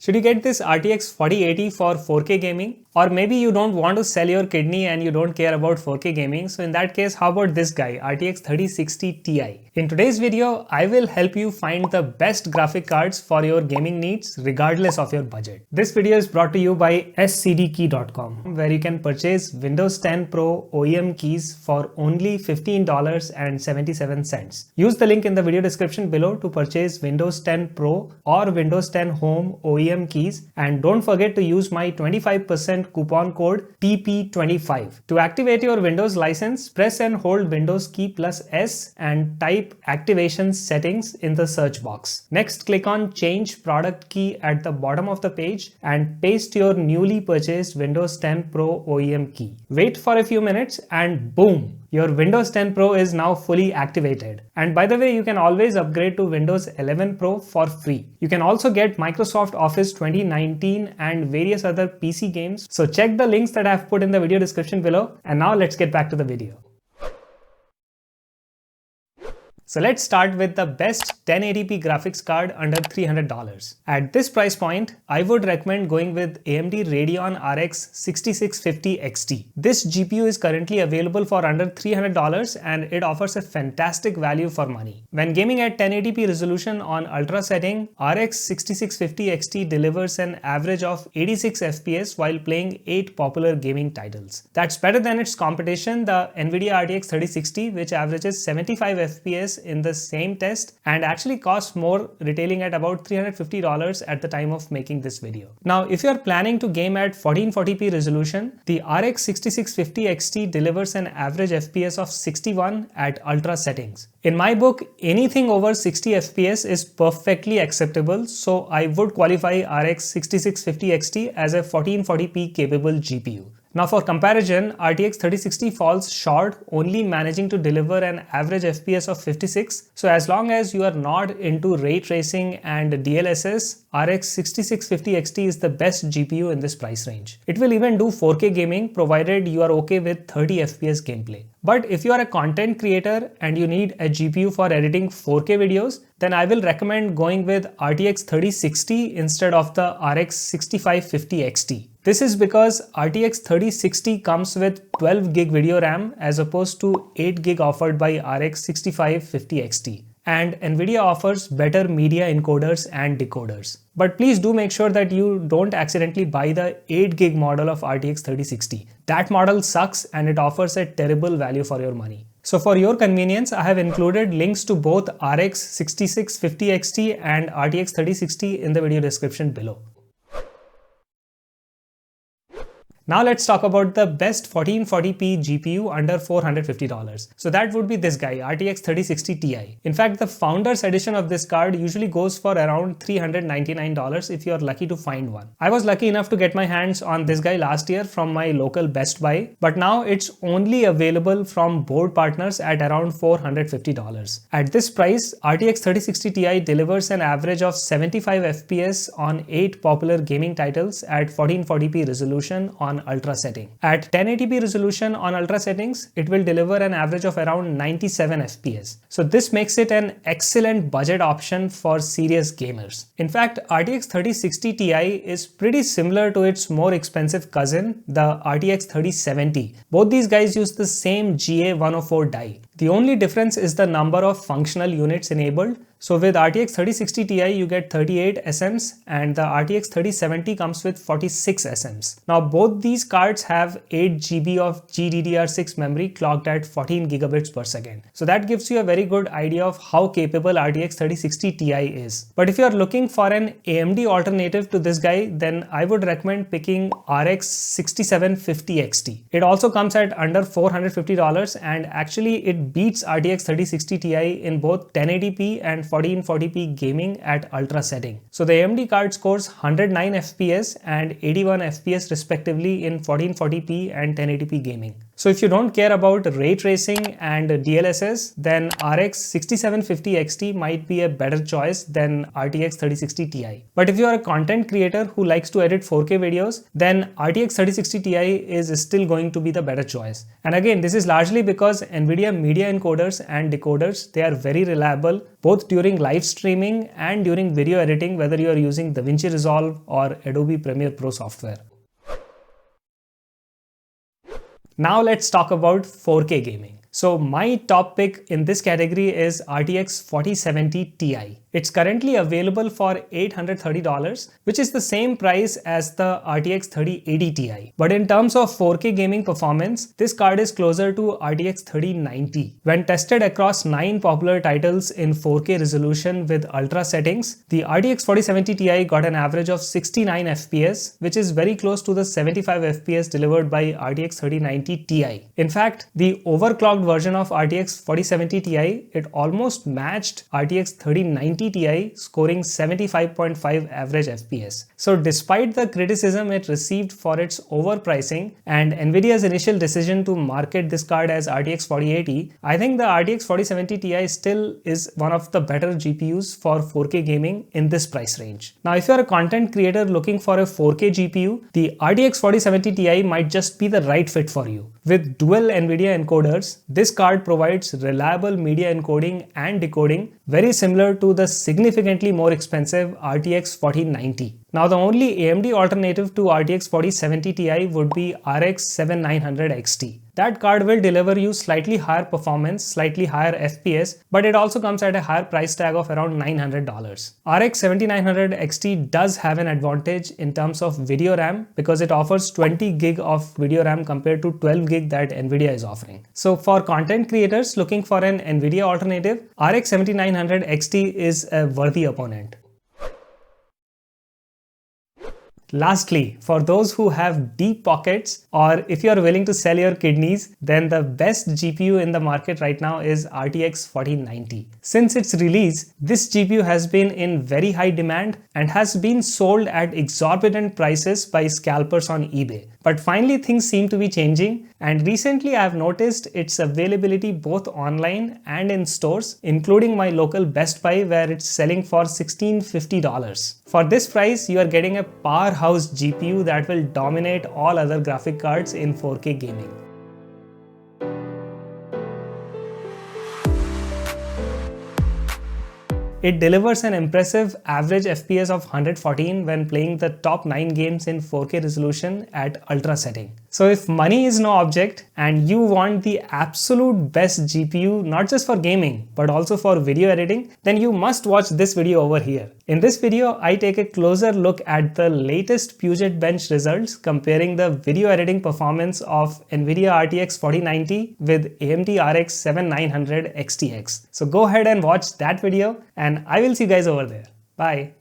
Should you get this RTX 4080 for 4K gaming? Or maybe you don't want to sell your kidney and you don't care about 4K gaming. So in that case, how about this guy, RTX 3060 Ti? In today's video, I will help you find the best graphic cards for your gaming needs regardless of your budget. This video is brought to you by scdkey.com, where you can purchase Windows 10 Pro OEM keys for only $15.77. Use the link in the video description below to purchase Windows 10 Pro or Windows 10 Home OEM keys, and don't forget to use my 25% coupon code TP25. To activate your Windows license, press and hold Windows key plus S and type activation settings in the search box. Next, click on change product key at the bottom of the page and paste your newly purchased Windows 10 Pro OEM key. Wait for a few minutes and boom! Your Windows 10 Pro is now fully activated. And by the way, you can always upgrade to Windows 11 Pro for free. You can also get Microsoft Office 2019 and various other PC games. So check the links that I have put in the video description below. And now let's get back to the video. So let's start with the best 1080p graphics card under $300. At this price point, I would recommend going with AMD Radeon RX 6650 XT. This GPU is currently available for under $300 and it offers a fantastic value for money. When gaming at 1080p resolution on ultra setting, RX 6650 XT delivers an average of 86 FPS while playing 8 popular gaming titles. That's better than its competition, the Nvidia RTX 3060, which averages 75 FPS in the same test and actually costs more, retailing at about $350 at the time of making this video. Now, if you are planning to game at 1440p resolution, the RX 6650 XT delivers an average FPS of 61 at ultra settings. In my book, anything over 60 FPS is perfectly acceptable, so I would qualify RX 6650 XT as a 1440p capable GPU. Now for comparison, RTX 3060 falls short, only managing to deliver an average FPS of 56. So as long as you are not into ray tracing and DLSS, RX 6650 XT is the best GPU in this price range. It will even do 4K gaming provided you are okay with 30 FPS gameplay. But if you are a content creator and you need a GPU for editing 4K videos, then I will recommend going with RTX 3060 instead of the RX 6550 XT. This is because RTX 3060 comes with 12GB video RAM as opposed to 8GB offered by RX 6550 XT. And Nvidia offers better media encoders and decoders. But please do make sure that you don't accidentally buy the 8GB model of RTX 3060. That model sucks and it offers a terrible value for your money. So for your convenience, I have included links to both RX 6650 XT and RTX 3060 in the video description below. Now let's talk about the best 1440p GPU under $450. So that would be this guy, RTX 3060 Ti. In fact, the founder's edition of this card usually goes for around $399 if you're lucky to find one. I was lucky enough to get my hands on this guy last year from my local Best Buy, but now it's only available from board partners at around $450. At this price, RTX 3060 Ti delivers an average of 75 FPS on 8 popular gaming titles at 1440p resolution on ultra setting. At 1080p resolution on ultra settings, it will deliver an average of around 97 FPS. So this makes it an excellent budget option for serious gamers. In fact, RTX 3060 Ti is pretty similar to its more expensive cousin, the RTX 3070. Both these guys use the same GA104 die. The only difference is the number of functional units enabled. So with RTX 3060 Ti, you get 38 SMs and the RTX 3070 comes with 46 SMs. Now both these cards have 8GB of GDDR6 memory clocked at 14 gigabits per second. So that gives you a very good idea of how capable RTX 3060 Ti is. But if you are looking for an AMD alternative to this guy, then I would recommend picking RX 6750 XT. It also comes at under $450 and actually it beats RTX 3060 Ti in both 1080p and 1440p gaming at ultra setting. So the AMD card scores 109 FPS and 81 FPS respectively in 1440p and 1080p gaming. So if you don't care about ray tracing and DLSS, then RX 6750 XT might be a better choice than RTX 3060 Ti. But if you are a content creator who likes to edit 4K videos, then RTX 3060 Ti is still going to be the better choice. And again, this is largely because Nvidia media media encoders and decoders. They are very reliable both during live streaming and during video editing, whether you are using DaVinci Resolve or Adobe Premiere Pro software. Now let's talk about 4K gaming. So my top pick in this category is RTX 4070 Ti. It's currently available for $830, which is the same price as the RTX 3080 Ti. But in terms of 4K gaming performance, this card is closer to RTX 3090. When tested across 9 popular titles in 4K resolution with ultra settings, the RTX 4070 Ti got an average of 69 FPS, which is very close to the 75 FPS delivered by RTX 3090 Ti. In fact, the overclocked version of RTX 4070 Ti, it almost matched RTX 3090 Ti, scoring 75.5 average FPS. So despite the criticism it received for its overpricing and Nvidia's initial decision to market this card as RTX 4080, I think the RTX 4070 Ti still is one of the better GPUs for 4K gaming in this price range. Now if you're a content creator looking for a 4K GPU, the RTX 4070 Ti might just be the right fit for you. With dual Nvidia encoders, this card provides reliable media encoding and decoding, very similar to the significantly more expensive RTX 4090. Now the only AMD alternative to RTX 4070 Ti would be RX 7900 XT. That card will deliver you slightly higher performance, slightly higher FPS, but it also comes at a higher price tag of around $900. RX 7900 XT does have an advantage in terms of video RAM because it offers 20 gig of video RAM compared to 12 gig that Nvidia is offering. So for content creators looking for an Nvidia alternative, RX 7900 XT is a worthy opponent. Lastly, for those who have deep pockets or if you are willing to sell your kidneys, then the best GPU in the market right now is RTX 4090. Since its release, this GPU has been in very high demand and has been sold at exorbitant prices by scalpers on eBay. But finally things seem to be changing, and recently I have noticed its availability both online and in stores, including my local Best Buy where it's selling for $1650. For this price, you are getting a powerhouse GPU that will dominate all other graphic cards in 4K gaming. It delivers an impressive average FPS of 114 when playing the top 9 games in 4K resolution at ultra setting. So if money is no object and you want the absolute best GPU not just for gaming but also for video editing, then you must watch this video over here. In this video, I take a closer look at the latest Puget Bench results comparing the video editing performance of Nvidia RTX 4090 with AMD RX 7900 XTX. So go ahead and watch that video and I will see you guys over there. Bye.